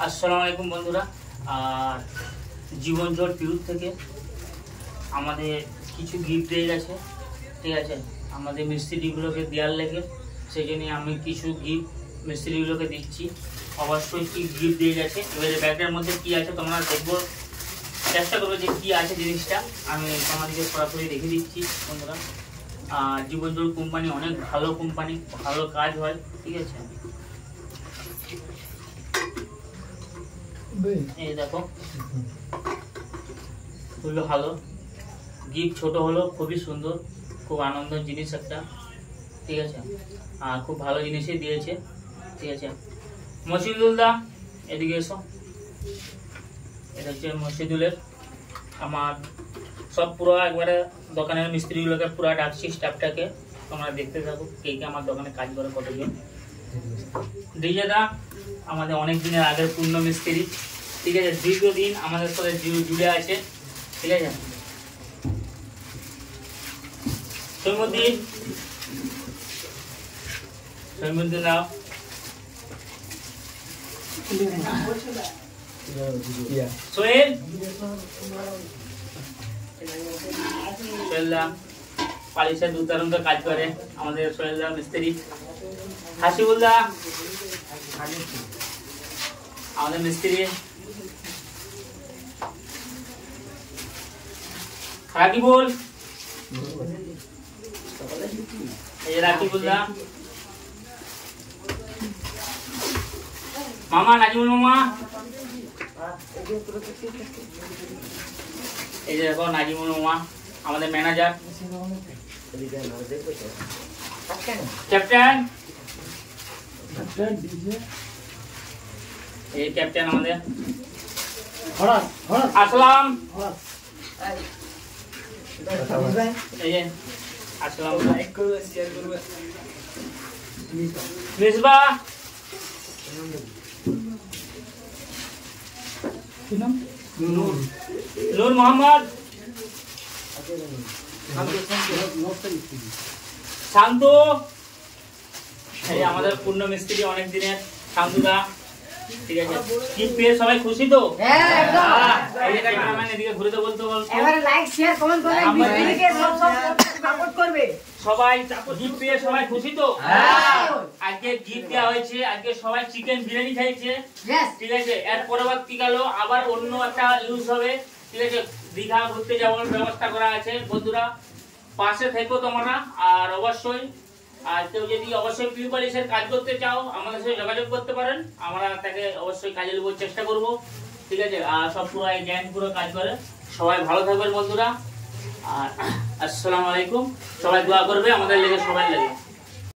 আসসালামু আলাইকুম বন্ধুরা। আর জীবন জল পিউর থেকে আমাদের কিছু গিফট দিয়ে গেছে, ঠিক আছে। আমাদের মিস্ত্রিগুলোকে দেওয়ার লেগে সেই জন্য আমি কিছু গিফট মিস্ত্রিগুলোকে দিচ্ছি। অবশ্যই কি গিফট দিয়ে গেছে, এবারে ব্যাগের মধ্যে কি আছে তোমরা দেখবো, চেষ্টা করবো যে কি আছে জিনিসটা আমি তোমাদেরকে সরাসরি দেখে দিচ্ছি বন্ধুরা। আর জীবন জল কোম্পানি অনেক ভালো কোম্পানি, ভালো কাজ হয়, ঠিক আছে। এই দেখো খুবই ভালো গিফট, ছোট হলো খুবই সুন্দর, খুব আনন্দের জিনিস একটা, ঠিক আছে। আর খুব ভালো জিনিসই দিয়েছে, ঠিক আছে। মসজিদুল দা এদিকে এসো। এটা হচ্ছে মসজিদুলের, আমার সব পুরো একবারে দোকানের মিস্ত্রিগুলোকে পুরো ডাকছি, স্টাফটাকে তোমরা দেখতে থাকো কে কে আমার দোকানে কাজ করে, কতজন। ডিজে দা আমাদের অনেক দিনের আগের পূর্ণ মিস্ত্রি, ঠিক আছে, দীর্ঘদিন আমাদের সাথে জুড়ে আছে, ঠিক আছে। সৈমুদ্দিন দাও। সোহেল দা পালিশা দুতারন্ত কাজ করে আমাদের সোহেল দা মিস্ত্রি। হাসিবুল দা আমাদের মিস্ত্রি। রাকিবুল, এই রাকিবুল দা। মামা নাজিমুল মামা, এই যে দেখো নাজিমুল মামা আমাদের ম্যানেজার। ক্যাপ্টেন, এই ক্যাপ্টেন আমাদের আসলাম, এই যে আসলাম। মিসবা, নূর মোহাম্মদ, শান্তু, এই আমাদের পূর্ণ মিস্ত্রি অনেক দিনের শান্তুদা, ঠিক আছে। কি পেয়ে সবাই খুশি তো? এই যে ক্যামেরাম্যান এদিকে ঘুরে তো বলতে বলতো এবারে লাইক শেয়ার কমেন্ট করে মিস্ত্রিকে সব সাপোর্ট করবে সবাই। গিফট পেয়ে সবাই খুশি তো? আজকে গিফট দেওয়া হয়েছে, আজকে সবাই চিকেন বিরিয়ানি খাইছে, ঠিক আছে। এর পরবর্তীকালে আবার অন্য একটা ইউজ হবে, ঠিক আছে। দীঘা ঘুরতে যাওয়ার ব্যবস্থা করা আছে বন্ধুরা, পাশে থেকো তোমরা। আর অবশ্যই আর কেউ যদি অবশ্যই পিউ পলিশের কাজ করতে চাও আমাদের সাথে যোগাযোগ করতে পারেন, আমরা তাকে অবশ্যই কাজে নেবার চেষ্টা করব, ঠিক আছে। আর সব পুরো এই গ্যাং পুরো কাজ করে। সবাই ভালো থাকবেন বন্ধুরা। আর আসসালামু আলাইকুম, সবাই দোয়া করবে আমাদের লেগে, সবাই লেগে।